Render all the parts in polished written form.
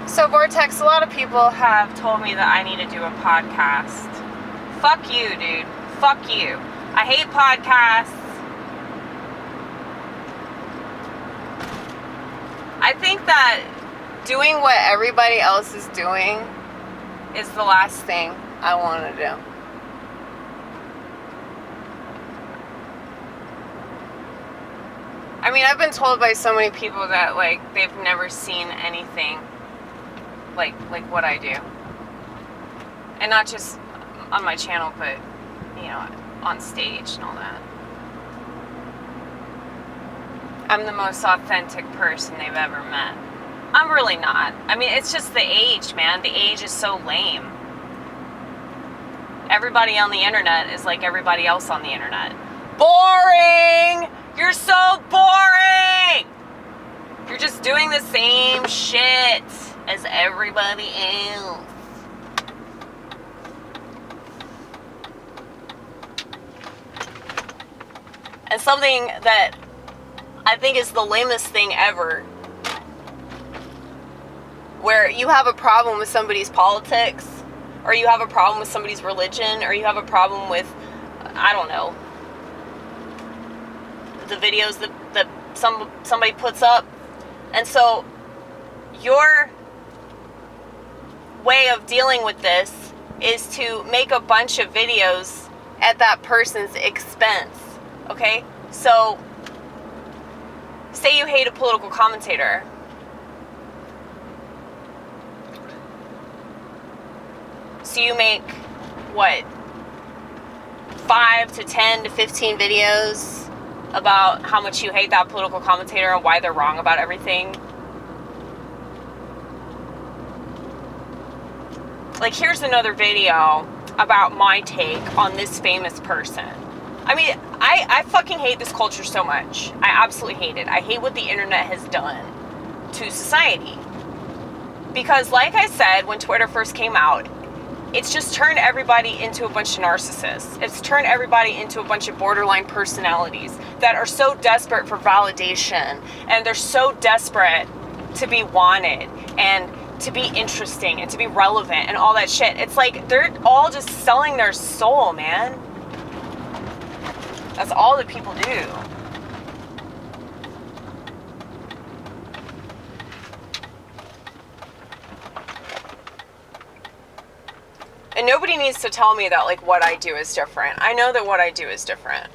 So, Vortex, a lot of people have told me that I need to do a podcast. Fuck you, dude. Fuck you. I hate podcasts. I think that doing what everybody else is doing is the last thing I want to do. I mean, I've been told by so many people that, like, they've never seen anything like what I do. And not just on my channel, but, you know, on stage and all that. I'm the most authentic person they've ever met. I'm really not. I mean, it's just the age, man. The age is so lame. Everybody on the internet is like everybody else on the internet. Boring! You're so boring! You're just doing the same shit as everybody else. And something that I think is the lamest thing ever, where you have a problem with somebody's politics, or you have a problem with somebody's religion, or you have a problem with, I don't know, the videos that somebody puts up. And so your way of dealing with this is to make a bunch of videos at that person's expense. Okay? So say you hate a political commentator. So you make, what, 5 to 10 to 15 videos about how much you hate that political commentator and why they're wrong about everything. Like, here's another video about my take on this famous person. I mean, I fucking hate this culture so much. I absolutely hate it. I hate what the internet has done to society. Because, like I said, when Twitter first came out, it's just turned everybody into a bunch of narcissists. It's turned everybody into a bunch of borderline personalities that are so desperate for validation, and they're so desperate to be wanted and to be interesting and to be relevant and all that shit. It's like they're all just selling their soul, man. That's all that people do. And nobody needs to tell me that, like, what I do is different. I know that what I do is different.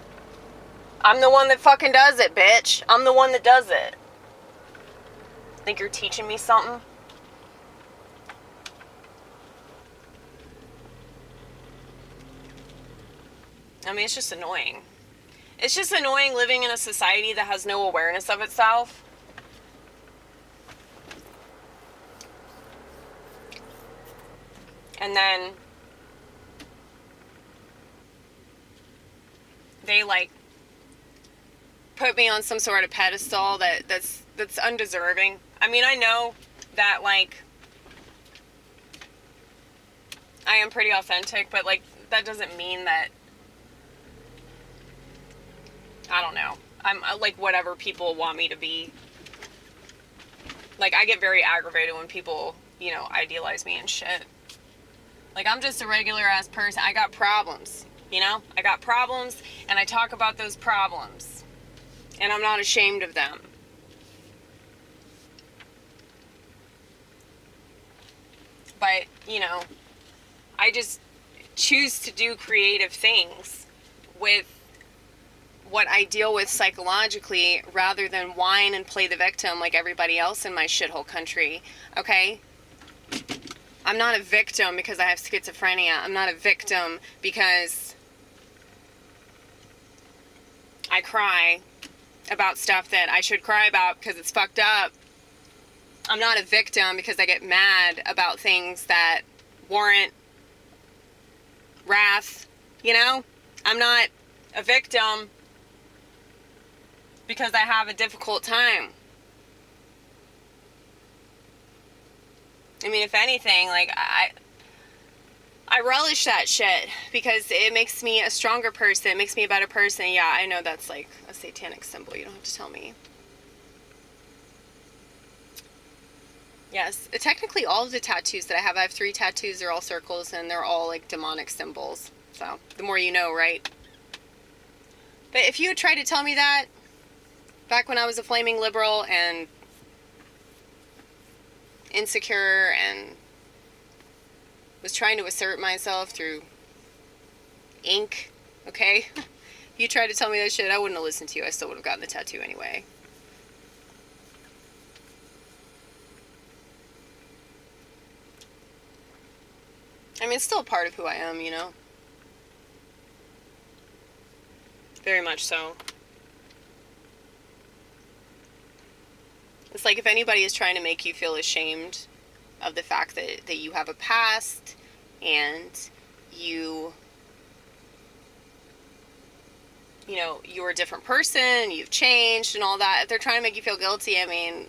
I'm the one that fucking does it, bitch. I'm the one that does it. Think you're teaching me something? I mean, it's just annoying. It's just annoying living in a society that has no awareness of itself. And then they, like, put me on some sort of pedestal that's undeserving. I mean, I know that, like, I am pretty authentic, but, like, that doesn't mean that, I don't know, I'm, like, whatever people want me to be. Like, I get very aggravated when people, you know, idealize me and shit. Like, I'm just a regular ass person. I got problems, you know? I got problems, and I talk about those problems. And I'm not ashamed of them. But, you know, I just choose to do creative things with what I deal with psychologically, rather than whine and play the victim like everybody else in my shithole country, okay? I'm not a victim because I have schizophrenia. I'm not a victim because I cry about stuff that I should cry about because it's fucked up. I'm not a victim because I get mad about things that warrant wrath, you know? I'm not a victim because I have a difficult time. I mean, if anything, like, I relish that shit because it makes me a stronger person. It makes me a better person. Yeah, I know that's like a satanic symbol. You don't have to tell me. Yes. Technically, all of the tattoos that I have 3 tattoos. They're all circles, and they're all like demonic symbols. So, the more you know, right? But if you had tried to tell me that back when I was a flaming liberal and insecure and was trying to assert myself through ink, okay? If you tried to tell me that shit, I wouldn't have listened to you. I still would have gotten the tattoo anyway. I mean, it's still a part of who I am, you know? Very much so. It's like if anybody is trying to make you feel ashamed of the fact that you have a past and you you're a different person, you've changed and all that. If they're trying to make you feel guilty, I mean,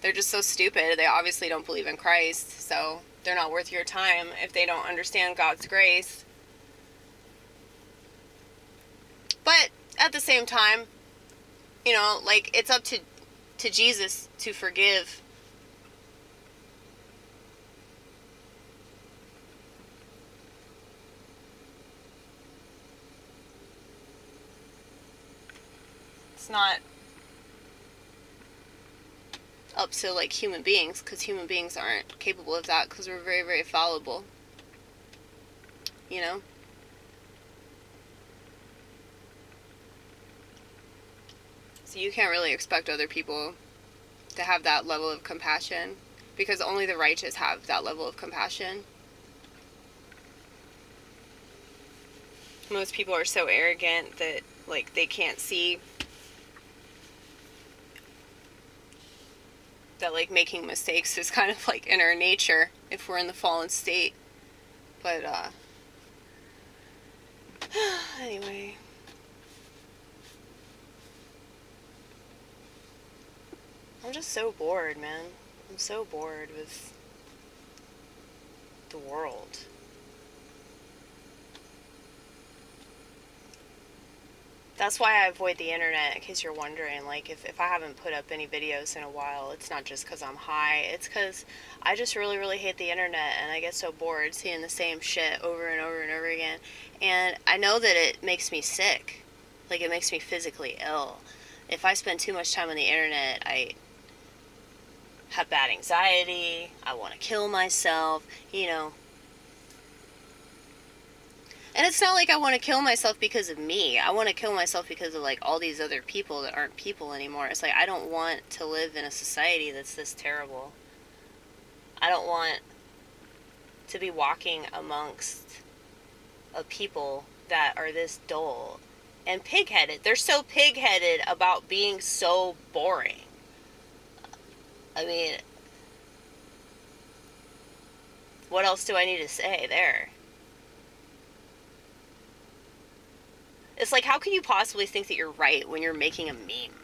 they're just so stupid. They obviously don't believe in Christ, so they're not worth your time if they don't understand God's grace. But at the same time, like, it's up to Jesus to forgive. It's not up to, like, human beings, because human beings aren't capable of that, because we're very, very fallible. You know? So you can't really expect other people to have that level of compassion, because only the righteous have that level of compassion. Most people are so arrogant that, like, they can't see that, like, making mistakes is kind of like in our nature if we're in the fallen state. But anyway, I'm just so bored, man. I'm so bored with the world. That's why I avoid the internet, in case you're wondering. Like, if I haven't put up any videos in a while, it's not just because I'm high. It's because I just really, really hate the internet, and I get so bored seeing the same shit over and over and over again. And I know that it makes me sick. Like, it makes me physically ill. If I spend too much time on the internet, I have bad anxiety. I want to kill myself, And it's not like I want to kill myself because of me. I want to kill myself because of, like, all these other people that aren't people anymore. It's like, I don't want to live in a society that's this terrible. I don't want to be walking amongst a people that are this dull and pig-headed. They're so pig-headed about being so boring. I mean, what else do I need to say there? It's like, how can you possibly think that you're right when you're making a meme?